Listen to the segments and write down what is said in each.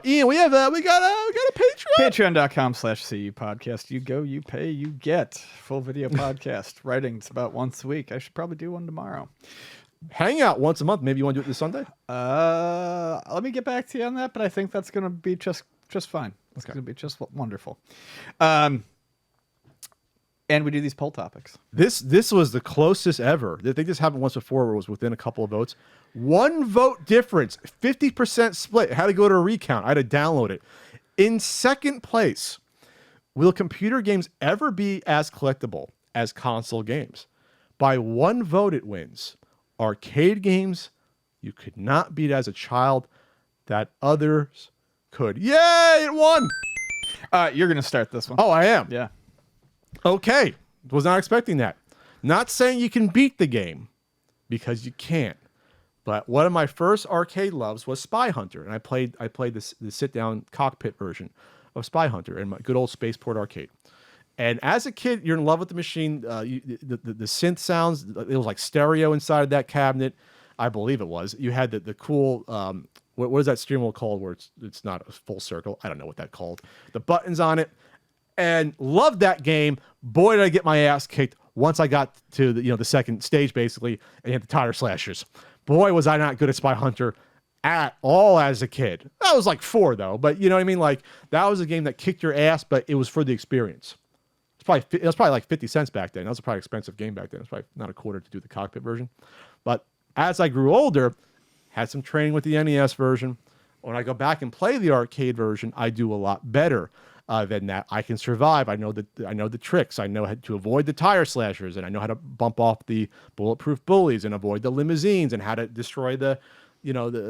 Ian, we got a Patreon. Patreon.com/CU podcast. You go, you pay, you get full video podcast. Writings about once a week. I should probably do one tomorrow. Hangout once a month. Maybe you want to do it this Sunday? Let me get back to you on that, but I think that's going to be just fine. It's going to be just wonderful. And we do these poll topics. This was the closest ever. I think this happened once before where it was within a couple of votes. 1 vote difference, 50% split. I had to go to a recount. I had to download it. In second place, will computer games ever be as collectible as console games? By 1 vote it wins. Arcade games you could not beat as a child that others could. Yay, it won! You're going to start this one. Oh, I am? Yeah. Okay, was not expecting that. Not saying you can beat the game, because you can't. But one of my first arcade loves was Spy Hunter, and I played the sit-down cockpit version of Spy Hunter in my good old Spaceport arcade. And as a kid, you're in love with the machine. The synth sounds, it was like stereo inside of that cabinet. I believe it was. You had the cool, what is that steering wheel called where it's not a full circle? I don't know what that called. The buttons on it. And loved that game. Boy, did I get my ass kicked once I got to the second stage, basically, and you had the tire slashers. Boy, was I not good at Spy Hunter at all as a kid. I was like 4, though. But you know what I mean? Like, that was a game that kicked your ass, but it was for the experience. It was probably like 50 cents back then. That was a probably expensive game back then. It was probably not a quarter to do the cockpit version. But as I grew older, had some training with the NES version. When I go back and play the arcade version, I do a lot better. Than that, I can survive. I know the tricks. I know how to avoid the tire slashers, and I know how to bump off the bulletproof bullies and avoid the limousines, and how to destroy the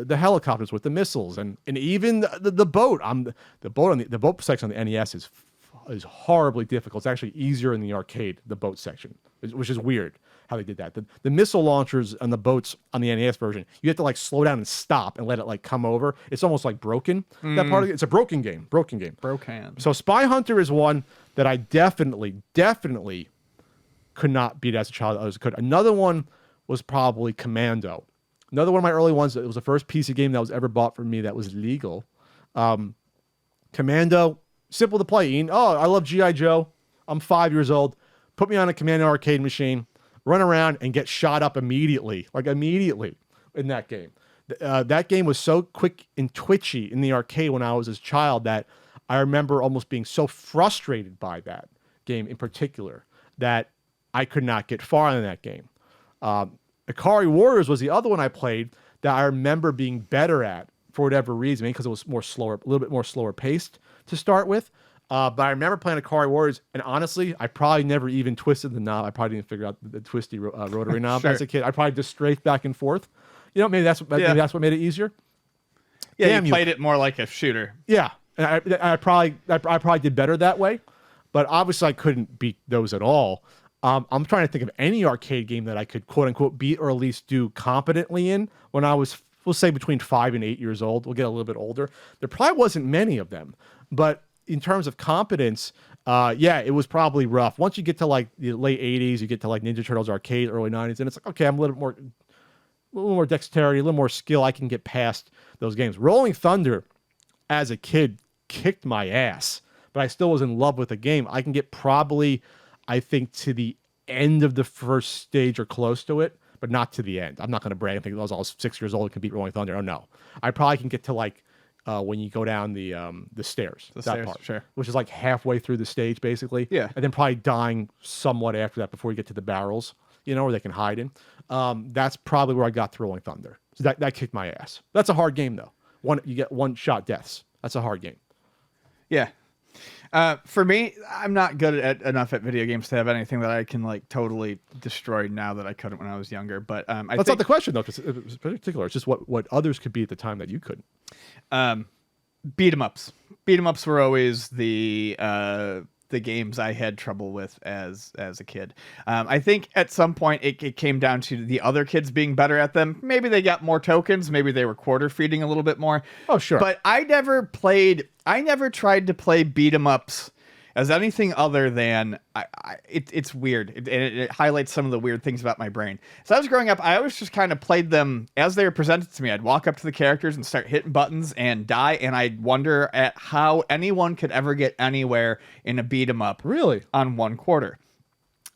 helicopters with the missiles, and even the boat. The boat section on the NES is horribly difficult. It's actually easier in the arcade, the boat section, which is weird how they did that. The missile launchers on the boats on the NES version, you have to like slow down and stop and let it like come over. It's almost like broken. That part of it, it's a broken game. Broken. So Spy Hunter is one that I definitely could not beat as a child. As I could. Another one was probably Commando. Another one of my early ones. It was the first PC game that was ever bought for me that was legal. Commando, simple to play. Ian. Oh, I love G.I. Joe. I'm 5 years old. Put me on a Commando arcade machine. Run around and get shot up immediately in that game. That game was so quick and twitchy in the arcade when I was a child that I remember almost being so frustrated by that game in particular that I could not get far in that game. Ikari Warriors was the other one I played that I remember being better at for whatever reason, because it was a little bit more slower paced to start with. But I remember playing Ikari Warriors, and honestly, I probably never even twisted the knob. I probably didn't figure out the twisty rotary knob Sure. as a kid. I probably just strafed back and forth. Maybe that's what made it easier. Yeah, Damn, you played it more like a shooter. Yeah, and I probably did better that way, but obviously I couldn't beat those at all. I'm trying to think of any arcade game that I could quote unquote beat or at least do competently in when I was, we'll say, between 5 and 8 years old. We'll get a little bit older. There probably wasn't many of them, but in terms of competence, it was probably rough. Once you get to like the late 80s, you get to like Ninja Turtles arcade, early 90s, and it's like, okay, I'm a little more dexterity, a little more skill. I can get past those games. Rolling Thunder, as a kid, kicked my ass, but I still was in love with the game. I can get probably, I think, to the end of the first stage or close to it, but not to the end. I'm not going to brag and think I was 6 years old and can beat Rolling Thunder. Oh, no. I probably can get to like when you go down the stairs, part, sure, which is like halfway through the stage, basically. Yeah. And then probably dying somewhat after that before you get to the barrels, where they can hide in. That's probably where I got to Rolling Thunder. So that kicked my ass. That's a hard game, though. You get one-shot deaths. That's a hard game. Yeah. For me, I'm not good enough at video games to have anything that I can like totally destroy now that I couldn't when I was younger. But that's not the question, though. It's particular. It's just what others could be at the time that you couldn't. Beat 'em ups. Beat 'em ups were always the games I had trouble with as a kid. I think at some point it came down to the other kids being better at them. Maybe they got more tokens. Maybe they were quarter feeding a little bit more. Oh, sure. But I never tried to play beat 'em ups as anything other than it's weird. It highlights some of the weird things about my brain. So I was growing up, I always just kind of played them as they were presented to me. I'd walk up to the characters and start hitting buttons and die, and I'd wonder at how anyone could ever get anywhere in a beat 'em up. Really? On 1/4.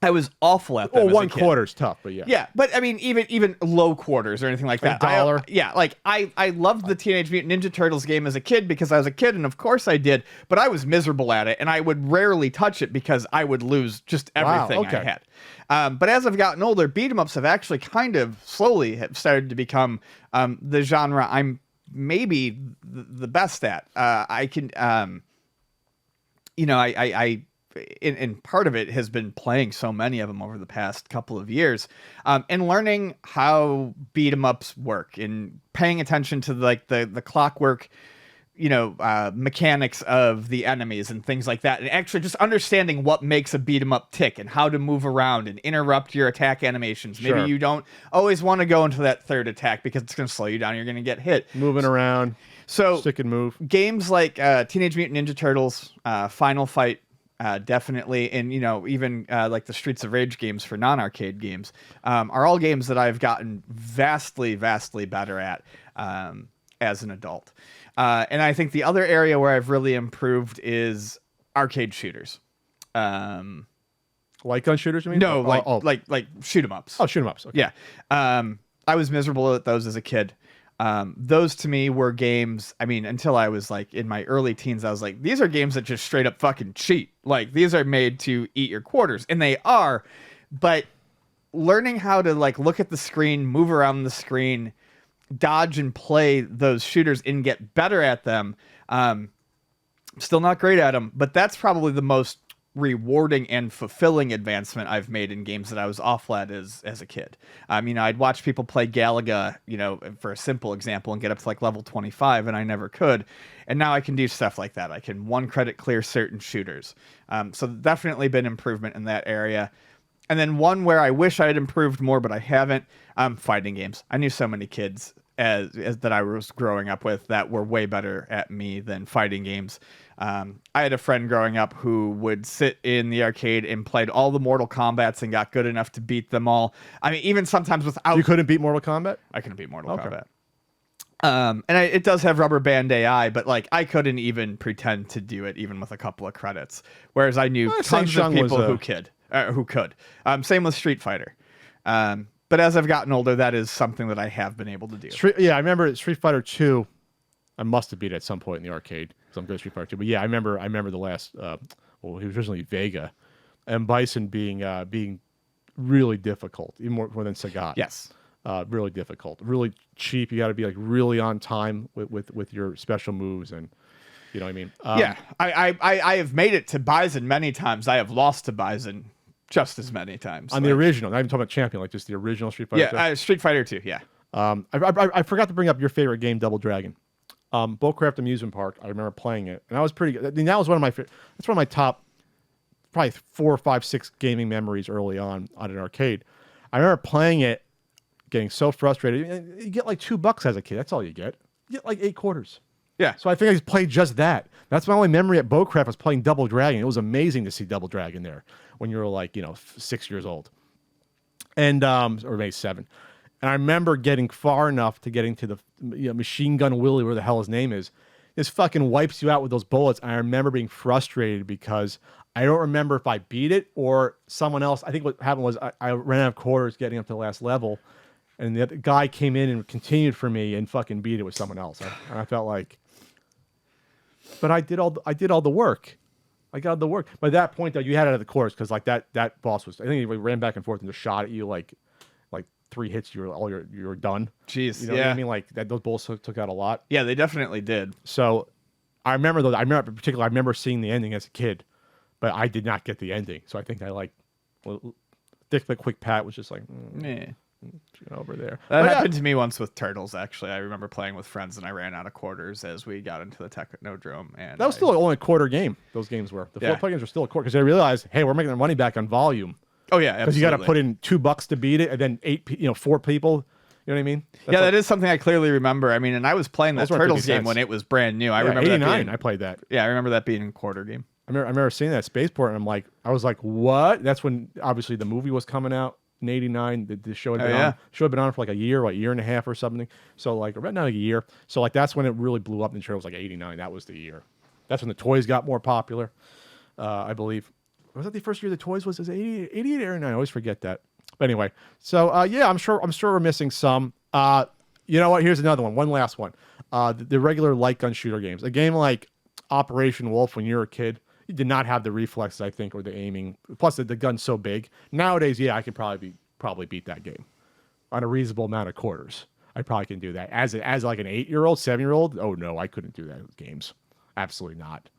I was awful at them. Well, as a kid. 1/4's tough, but yeah. Yeah, but I mean, even low quarters or anything like that. $1. I loved the Teenage Mutant Ninja Turtles game as a kid because I was a kid, and of course I did. But I was miserable at it, and I would rarely touch it because I would lose just everything I had. But as I've gotten older, beat 'em ups have actually kind of slowly have started to become the genre I'm maybe the best at. I can, and part of it has been playing so many of them over the past couple of years, and learning how beat 'em ups work and paying attention to like the clockwork, mechanics of the enemies and things like that, and actually just understanding what makes a beat 'em up tick and how to move around and interrupt your attack animations. Maybe you don't always want to go into that third attack because it's going to slow you down. You're going to get hit. Moving around. So stick and move. Games like Teenage Mutant Ninja Turtles, Final Fight, definitely, and even like the Streets of Rage games for non-arcade games are all games that I've gotten vastly better at as an adult. And I think the other area where I've really improved is arcade shooters. Like gun shooters, you mean? No, like shoot 'em ups. Oh, shoot 'em ups. Okay. Yeah. I was miserable at those as a kid. Those to me were games, I mean, until I was like in my early teens, I was like, these are games that just straight up fucking cheat. Like, these are made to eat your quarters, and they are, but learning how to like look at the screen, move around the screen, dodge and play those shooters and get better at them. Still not great at them, but that's probably the most rewarding and fulfilling advancement I've made in games that I was awful at as a kid. I'd watch people play Galaga, for a simple example, and get up to like level 25, and I never could. And now I can do stuff like that. I can 1-credit clear certain shooters. So definitely been improvement in that area. And then one where I wish I had improved more, but I haven't, fighting games. I knew so many kids as that I was growing up with that were way better at me than fighting games. I had a friend growing up who would sit in the arcade and played all the Mortal Kombats and got good enough to beat them all. I mean, even sometimes without... You couldn't beat Mortal Kombat? I couldn't beat Mortal Kombat. It does have rubber band AI, but like I couldn't even pretend to do it even with a couple of credits. Whereas I knew tons of people who could. Same with Street Fighter. But as I've gotten older, that is something that I have been able to do. I remember Street Fighter 2. I must have beat it at some point in the arcade because I'm good at Street Fighter 2. But yeah, I remember the last. He was originally Vega, and Bison being really difficult, even more than Sagat. Yes. Really difficult, really cheap. You got to be like really on time with your special moves, and you know what I mean. Yeah, I have made it to Bison many times. I have lost to Bison just as many times on the original. I'm talking about Champion, like just the original Street Fighter. Yeah, Street Fighter 2. Yeah. I forgot to bring up your favorite game, Double Dragon. Boatcraft Amusement Park. I remember playing it, and I was pretty good. I mean, that was one of my. That's one of my top, probably 4, 5, 6 gaming memories early on an arcade. I remember playing it, getting so frustrated. You get like $2 as a kid. That's all you get. You get like 8 quarters. Yeah. So I think I just played just that. That's my only memory at Boatcraft was playing Double Dragon. It was amazing to see Double Dragon there when you were like 6 years old, and or maybe 7. And I remember getting far enough to getting to the Machine Gun Willie, where the hell his name is. This fucking wipes you out with those bullets. And I remember being frustrated because I don't remember if I beat it or someone else. I think what happened was I ran out of quarters getting up to the last level, and the other guy came in and continued for me and fucking beat it with someone else. And I felt like, but I did all the work. I got the work. But at that point, though, you had it at the course because like that boss was. I think he ran back and forth and just shot at you like 3 hits, you're done. Jeez, you know what I mean? Like those bullets took out a lot. Yeah, they definitely did. So I remember those. I remember seeing the ending as a kid, but I did not get the ending. So I think Dick the Quick Pat was just like, over there. That happened to me once with Turtles. Actually, I remember playing with friends and I ran out of quarters as we got into the Technodrome. And that was still only a quarter game. Those games were the 4-player games were still a quarter because they realized, hey, we're making our money back on volume. Oh yeah, because you got to put in $2 to beat it, and then 4 people. You know what I mean? That is something I clearly remember. I mean, and I was playing that Turtles game when it was brand new. I remember 89. that being, I played that. Yeah, I remember that being a quarter game. I remember seeing that at Spaceport, and I was like, what? That's when obviously the movie was coming out in '89. The show had been on. Show had been on for like a year, like a year and a half or something. So like right now a year. So like that's when it really blew up. And the show was like '89. That was the year. That's when the toys got more popular. I believe. Was that the first year the toys was 88 or 89? I always forget that. But anyway, so yeah, I'm sure we're missing some. You know what? Here's another one. One last one. The regular light gun shooter games. A game like Operation Wolf when you were a kid, you did not have the reflexes, I think, or the aiming. Plus, the gun's so big. Nowadays, yeah, I could probably beat that game on a reasonable amount of quarters. I probably can do that. As like an 8-year-old, 7-year-old, oh no, I couldn't do that with games. Absolutely not.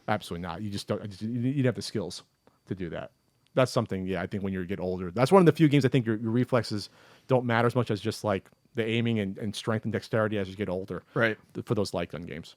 Absolutely not. You just don't. You'd have the skills to do that. That's something. Yeah, I think when you get older, that's one of the few games I think your reflexes don't matter as much as just like the aiming and strength and dexterity as you get older. Right. For those light gun games.